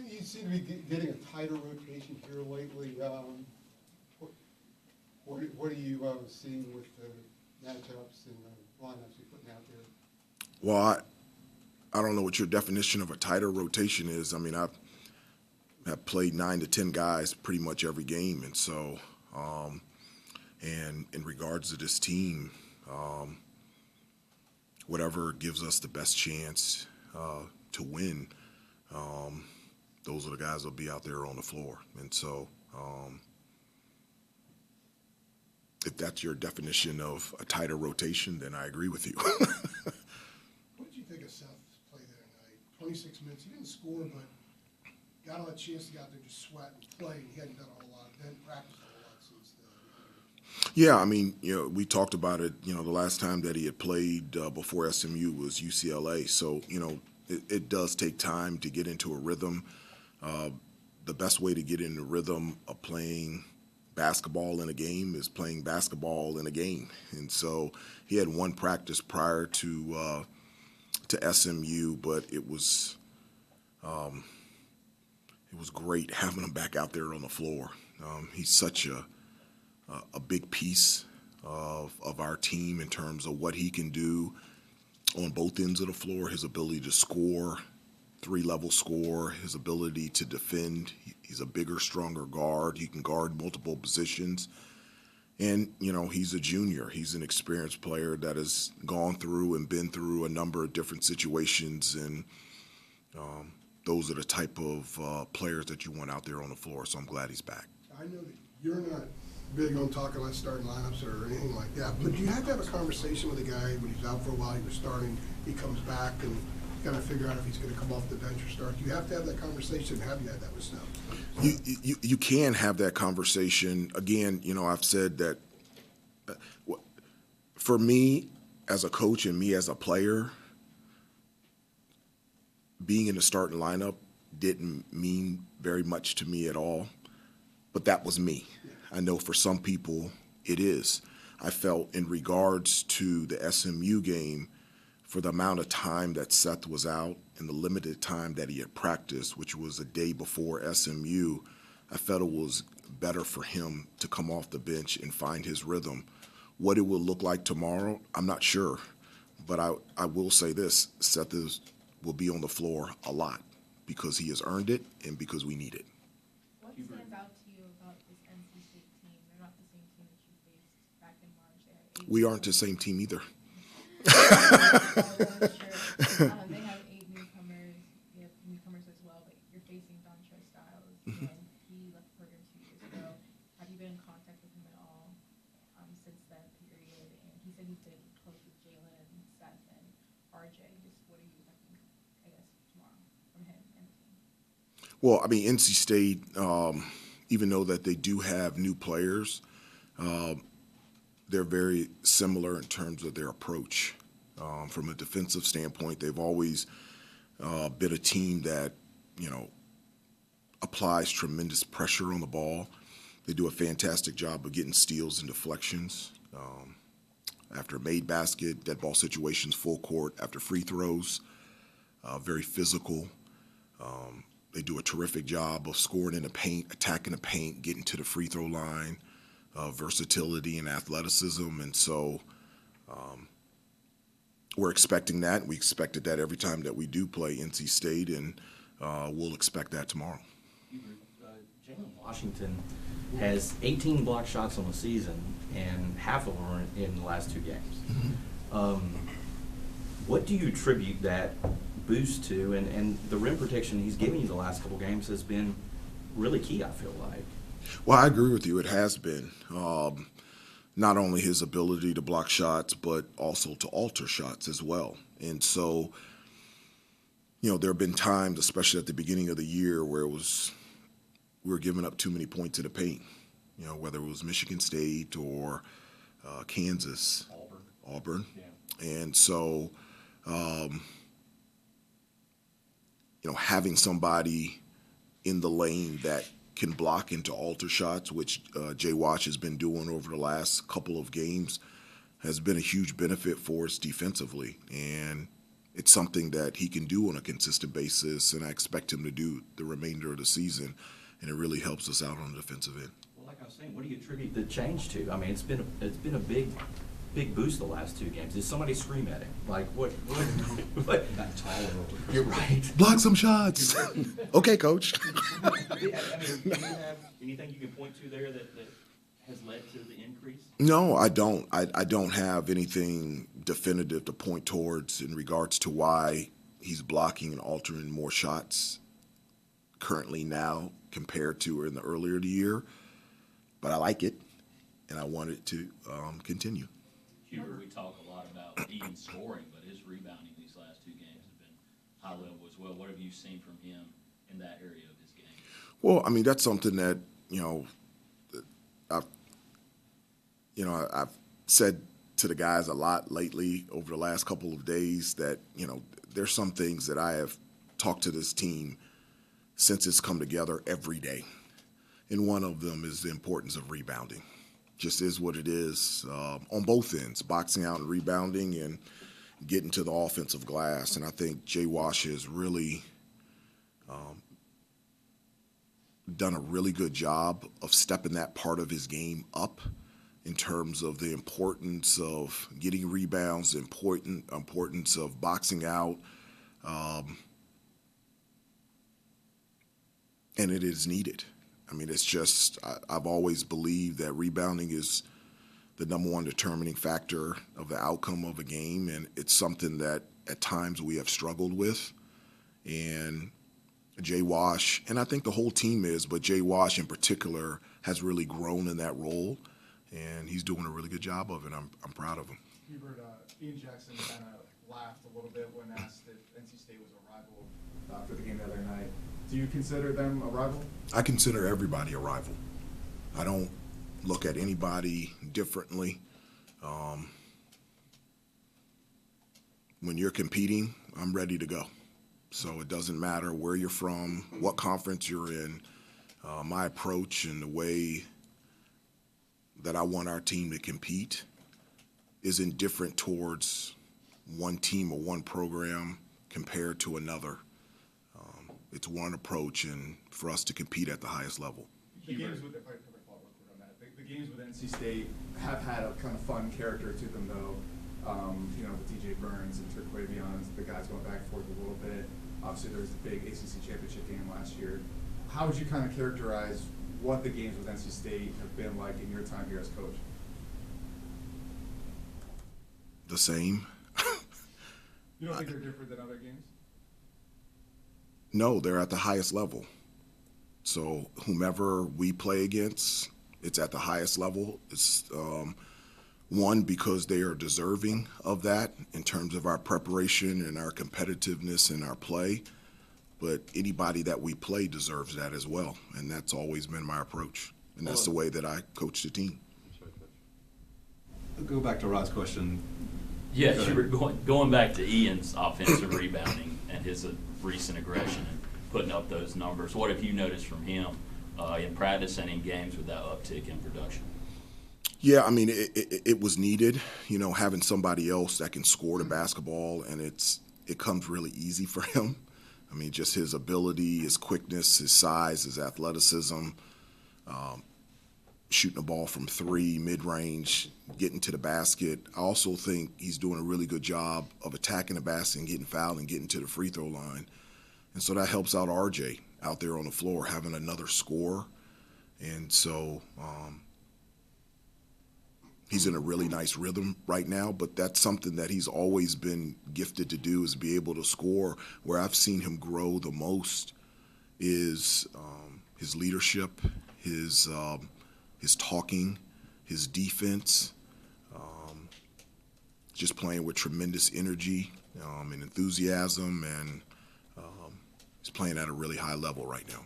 You seem to be getting a tighter rotation here lately. What are you seeing with the matchups and the lineups you're putting out there? Well, I don't know what your definition of a tighter rotation is. I mean, I've played 9 to 10 guys pretty much every game, and so, and in regards to this team, whatever gives us the best chance to win, those are the guys that'll be out there on the floor. And so, if that's your definition of a tighter rotation, then I agree with you. What did you think of Seth's play there tonight? 26 minutes. He didn't score, but got a chance to get out there, just sweat and play. And he hadn't done a whole lot. Didn't practice a whole lot since then. Yeah, I mean, we talked about it. The last time that he had played before SMU was UCLA. So, it does take time to get into a rhythm. The best way to get in the rhythm of playing basketball in a game is playing basketball in a game. And so he had one practice prior to SMU, but it was great having him back out there on the floor. He's such a big piece of our team in terms of what he can do on both ends of the floor, his ability to score, 3-level score, his ability to defend. He's a bigger, stronger guard. He can guard multiple positions. And, he's a junior. He's an experienced player that has gone through and been through a number of different situations. And those are the type of players that you want out there on the floor. So I'm glad he's back. I know that you're not big on talking about starting lineups or anything like that, but do you have to have a conversation with a guy when he's out for a while, he was starting, he comes back, and kind of figure out if he's going to come off the bench or start? Do you have to have that conversation? Have you had that with Seth? You can have that conversation. Again, I've said that for me as a coach and me as a player, being in the starting lineup didn't mean very much to me at all, but that was me. I know for some people it is. I felt in regards to the SMU game, for the amount of time that Seth was out and the limited time that he had practiced, which was a day before SMU, I felt it was better for him to come off the bench and find his rhythm. What it will look like tomorrow, I'm not sure. But I will say this, Seth will be on the floor a lot because he has earned it and because we need it. What stands out to you about this NC State team? They're not the same team that you faced back in March. We aren't the same team either. Sure. They have 8 newcomers. You have newcomers as well, but you're facing Dontre Styles, and he left the program 2 years ago. Have you been in contact with him at all since that period? And he said he's been close with Jalen, Seth, and RJ. Just what are you expecting, I guess, tomorrow from him and the team? Well, I mean, NC State, even though that they do have new players, they're very similar in terms of their approach. From a defensive standpoint, they've always been a team that, applies tremendous pressure on the ball. They do a fantastic job of getting steals and deflections. After a made basket, dead ball situations, full court, after free throws, very physical. They do a terrific job of scoring in the paint, attacking the paint, getting to the free throw line. Versatility and athleticism, and so we're expecting that. We expected that every time that we do play NC State, and we'll expect that tomorrow. Jalen Washington has 18 blocked shots on the season, and half of them are in the last 2 games. What do you attribute that boost to? And the rim protection he's giving you the last couple games has been really key, I feel like. Well, I agree with you. It has been. Not only his ability to block shots, but also to alter shots as well. And so, there have been times, especially at the beginning of the year, where we were giving up too many points in the paint, whether it was Michigan State or Kansas. Auburn. Yeah. And so, having somebody in the lane that can block into alter shots, which Jay Wash has been doing over the last couple of games, has been a huge benefit for us defensively. And it's something that he can do on a consistent basis, and I expect him to do the remainder of the season, and it really helps us out on the defensive end. Well, like I was saying, what do you attribute the change to? I mean, it's been a big boost the last 2 games. Did somebody scream at him? Like, what? Not taller. You're right. Block some shots. Okay, coach. I mean, do you have anything you can point to there that has led to the increase? No, I don't. I don't have anything definitive to point towards in regards to why he's blocking and altering more shots currently now compared to in the earlier of the year. But I like it, and I want it to continue. Hubert, we talk a lot about Ian scoring, but his rebounding these last 2 games have been high level as well. What have you seen from him in that area of his game? Well, I mean, that's something that, I've said to the guys a lot lately over the last couple of days that, there's some things that I have talked to this team since it's come together every day. And one of them is the importance of rebounding. Just is what it is on both ends, boxing out and rebounding and getting to the offensive glass. And I think Jay Wash has really done a really good job of stepping that part of his game up in terms of the importance of getting rebounds, the importance of boxing out. And it is needed. I mean, it's just, I've always believed that rebounding is the number one determining factor of the outcome of a game, and it's something that at times we have struggled with. And Jay Wash, and I think the whole team is, but Jay Wash in particular has really grown in that role, and he's doing a really good job of it. I'm proud of him. Hubert, Ian Jackson kind of laughed a little bit when asked if NC State was a rival for the game the other night. Do you consider them a rival? I consider everybody a rival. I don't look at anybody differently. When you're competing, I'm ready to go. So it doesn't matter where you're from, what conference you're in. My approach and the way that I want our team to compete is indifferent towards one team or one program compared to another. It's one approach, and for us to compete at the highest level. The games with, if I could follow real quick on that, the games with NC State have had a kind of fun character to them, though. With DJ Burns and Turquavion, the guys going back and forth a little bit. Obviously, there was the big ACC championship game last year. How would you kind of characterize what the games with NC State have been like in your time here as coach? The same. You don't think they're different than other games? No, they're at the highest level. So whomever we play against, it's at the highest level. It's one, because they are deserving of that in terms of our preparation and our competitiveness in our play. But anybody that we play deserves that as well. And that's always been my approach. And that's the way that I coach the team. I'll go back to Rod's question. Yes, you were going back to Ian's offensive rebounding and his recent aggression and putting up those numbers. What have you noticed from him in practice and in games with that uptick in production? Yeah, I mean, it was needed, having somebody else that can score the basketball, and it comes really easy for him. I mean, just his ability, his quickness, his size, his athleticism, shooting the ball from 3, mid-range, getting to the basket. I also think he's doing a really good job of attacking the basket and getting fouled and getting to the free throw line. And so that helps out RJ out there on the floor, having another score. And so he's in a really nice rhythm right now, but that's something that he's always been gifted to do, is be able to score. Where I've seen him grow the most is his leadership, his talking, his defense, just playing with tremendous energy and enthusiasm, and he's playing at a really high level right now.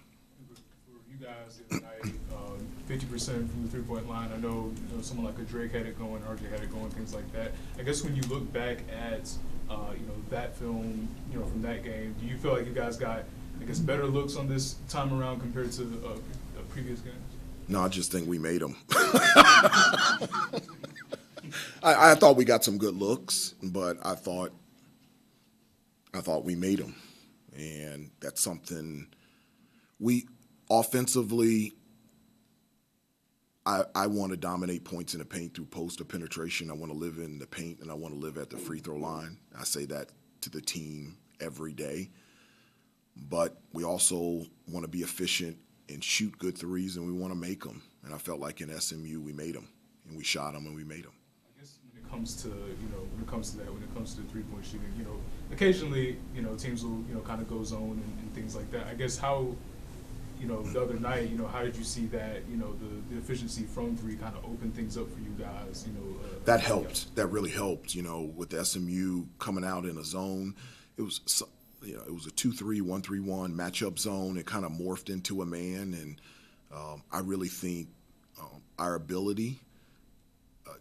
For you guys, the other night, 50% from the three-point line. I know, someone like a Drake had it going, RJ had it going, things like that. I guess when you look back at that film, from that game, do you feel like you guys got, better looks on this time around compared to the previous games? No, I just think we made them. I thought we got some good looks, but I thought I thought we made them. And that's something we offensively, I want to dominate points in the paint through post or penetration. I want to live in the paint, and I want to live at the free throw line. I say that to the team every day. But we also want to be efficient and shoot good threes, and we want to make them. And I felt like in SMU we made them, and we shot them, and we made them. I guess when it comes to, when it comes to that, when it comes to the three-point shooting, occasionally, teams will, kind of go zone and things like that. I guess how, the other night, how did you see that, the efficiency from three kind of open things up for you guys, That helped. Yeah. That really helped, with SMU coming out in a zone. It was, it was a 2-3, 1-3-1 matchup zone. It kind of morphed into a man, and I really think our ability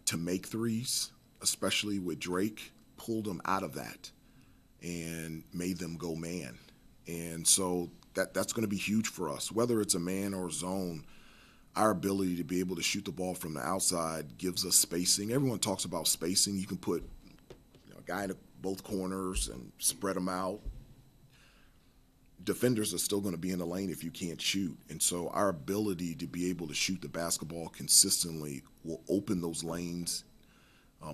to make threes, especially with Drake, pulled them out of that and made them go man. And so that's going to be huge for us. Whether it's a man or a zone, our ability to be able to shoot the ball from the outside gives us spacing. Everyone talks about spacing. You can put a guy in both corners and spread them out. Defenders are still going to be in the lane if you can't shoot. And so our ability to be able to shoot the basketball consistently will open those lanes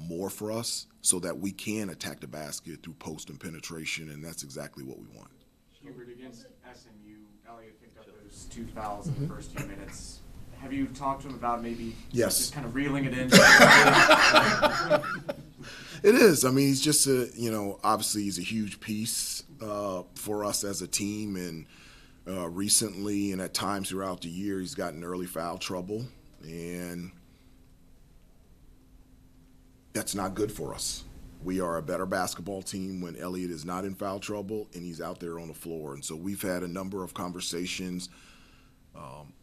more for us so that we can attack the basket through post and penetration, and that's exactly what we want. Hubert, against SMU, Elliott picked up those 2 fouls in the first few minutes. Have you talked to him about maybe just kind of reeling it in? It is. I mean, he's just obviously he's a huge piece for us as a team, and recently and at times throughout the year he's gotten early foul trouble, and that's not good for us. We are a better basketball team when Elliott is not in foul trouble and he's out there on the floor. And so we've had a number of conversations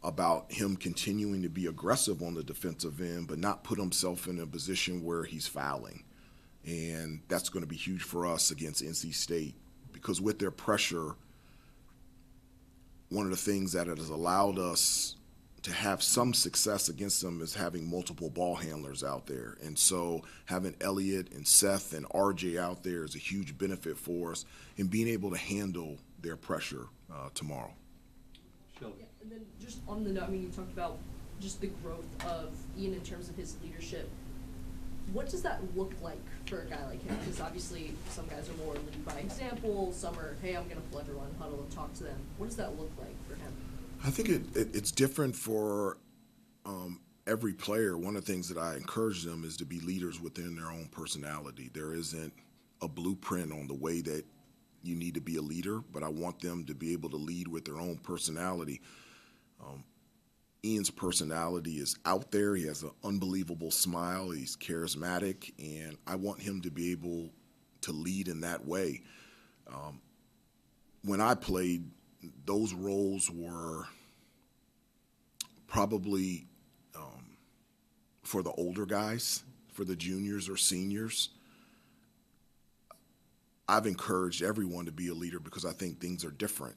about him continuing to be aggressive on the defensive end but not put himself in a position where he's fouling. And that's going to be huge for us against NC State because with their pressure, one of the things that it has allowed us to have some success against them is having multiple ball handlers out there. And so having Elliott and Seth and RJ out there is a huge benefit for us in being able to handle their pressure tomorrow. Yeah, and then just on the note, you talked about just the growth of Ian in terms of his leadership. What does that look like for a guy like him? Because obviously some guys are more lead by example, some are, hey, I'm going to pull everyone, huddle and talk to them. What does that look like for him? I think it's different for every player. One of the things that I encourage them is to be leaders within their own personality. There isn't a blueprint on the way that you need to be a leader, but I want them to be able to lead with their own personality. Ian's personality is out there. He has an unbelievable smile. He's charismatic, and I want him to be able to lead in that way. When I played, those roles were probably for the older guys, for the juniors or seniors. I've encouraged everyone to be a leader because I think things are different.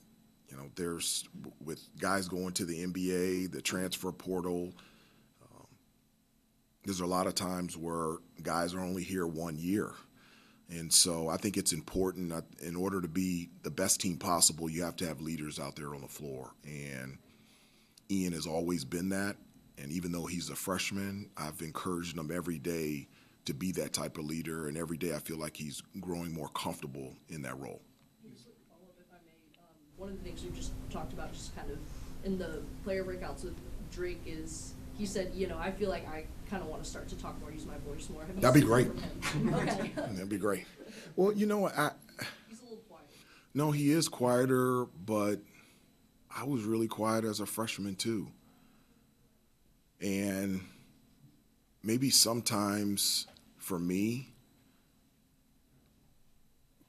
There's with guys going to the NBA, the transfer portal, there's a lot of times where guys are only here 1 year. And so I think it's important in order to be the best team possible, you have to have leaders out there on the floor. And Ian has always been that. And even though he's a freshman, I've encouraged him every day to be that type of leader. And every day I feel like he's growing more comfortable in that role. One of the things we've just talked about just kind of in the player breakouts with Drake is he said, I feel like I kind of want to start to talk more, use my voice more. That'd be great. Okay. That'd be great. Well, he's a little quiet. No, he is quieter, but I was really quiet as a freshman too. And maybe sometimes for me,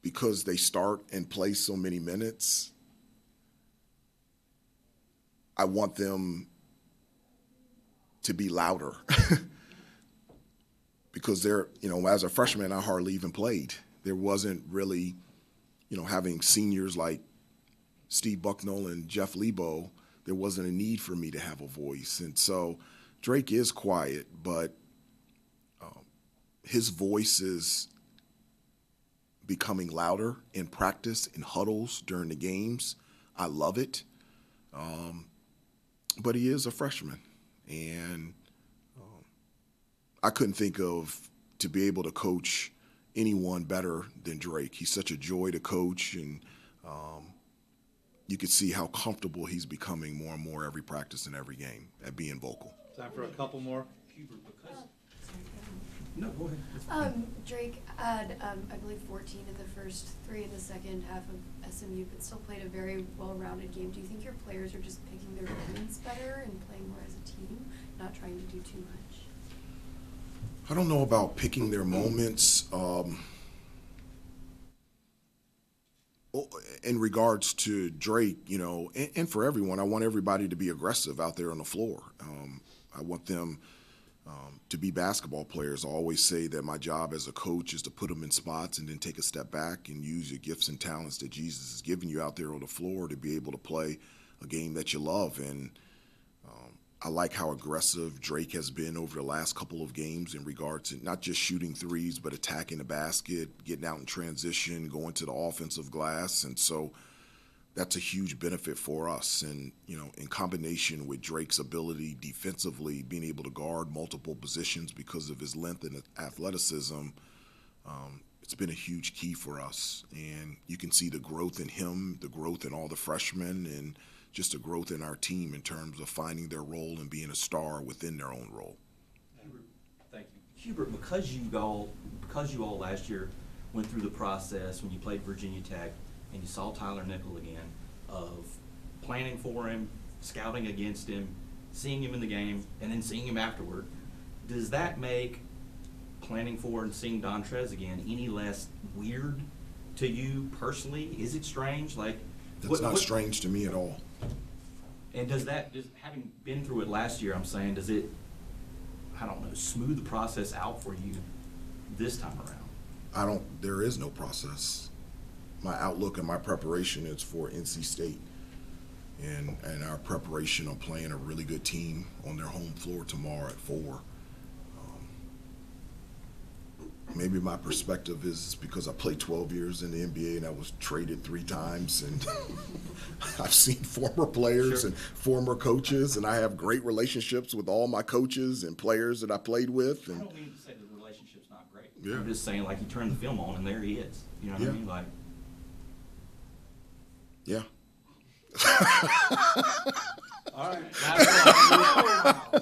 because they start and play so many minutes, I want them to be louder because they're, as a freshman, I hardly even played. There wasn't really, having seniors like Steve Bucknell and Jeff Lebo, there wasn't a need for me to have a voice. And so Drake is quiet, but his voice is becoming louder in practice, in huddles during the games. I love it. But he is a freshman, and I couldn't think of to be able to coach anyone better than Drake. He's such a joy to coach, and you could see how comfortable he's becoming more and more every practice and every game at being vocal. Time for a couple more. Hubert, because no, go ahead. Drake had, I believe, 14 in the first, 3 in the second half of SMU, but still played a very well-rounded game. Do you think your players are just picking their moments better and playing more as a team, not trying to do too much? I don't know about picking their moments. In regards to Drake, you know, and for everyone, I want everybody to be aggressive out there on the floor. I want them to be basketball players. I always say that my job as a coach is to put them in spots and then take a step back and use your gifts and talents that Jesus has given you out there on the floor to be able to play a game that you love. And I like how aggressive Drake has been over the last couple of games in regards to not just shooting threes, but attacking the basket, getting out in transition, going to the offensive glass. And so that's a huge benefit for us. And, you know, in combination with Drake's ability defensively, being able to guard multiple positions because of his length and athleticism, it's been a huge key for us. And you can see the growth in him, the growth in all the freshmen, and just the growth in our team in terms of finding their role and being a star within their own role. Hubert, thank you. Hubert, because you all last year went through the process when you played Virginia Tech and you saw Tyler Nickel again, of planning for him, scouting against him, seeing him in the game, and then seeing him afterward, does that make planning for and seeing Dontrez again any less weird to you personally? Is it strange? Like, That's not strange to me at all. And does having been through it last year, I'm saying, does it, I don't know, smooth the process out for you this time around? There is no process. My outlook and my preparation is for NC State and our preparation on playing a really good team on their home floor tomorrow at 4. Maybe my perspective is because I played 12 years in the NBA and I was traded 3 times, and I've seen former players and former coaches, and I have great relationships with all my coaches and players that I played with. And I don't mean to say the relationship's not great. Yeah. I'm just saying, like, you turn the film on and there he is. You know what I mean? Like, yeah. All right,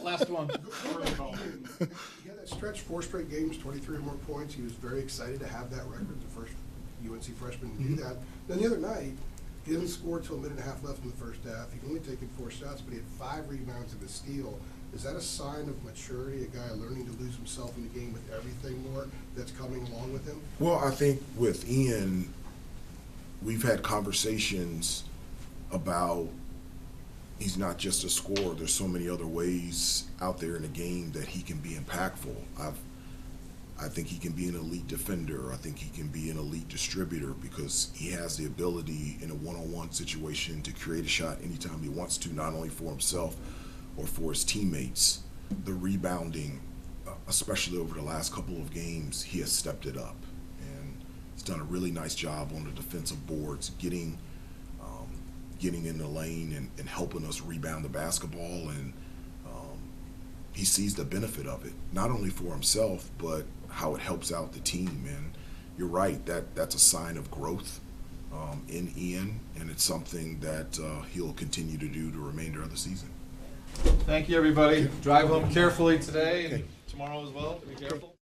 last one. He had that stretch, 4 straight games, 23 or more points. He was very excited to have that record, the first UNC freshman to do that. Then the other night, he didn't score till a minute and a half left in the first half. He'd only taken 4 shots, but he had 5 rebounds and a steal. Is that a sign of maturity, a guy learning to lose himself in the game with everything more that's coming along with him? Well, I think with Ian, we've had conversations about he's not just a scorer. There's so many other ways out there in the game that he can be impactful. I think he can be an elite defender. I think he can be an elite distributor because he has the ability in a one-on-one situation to create a shot anytime he wants to, not only for himself or for his teammates. The rebounding, especially over the last couple of games, he has stepped it up. And he's done a really nice job on the defensive boards, getting in the lane and helping us rebound the basketball, and he sees the benefit of it, not only for himself, but how it helps out the team. And you're right, that's a sign of growth in Ian, and it's something that he'll continue to do the remainder of the season. Thank you, everybody. Drive home carefully today and tomorrow as well. Be careful.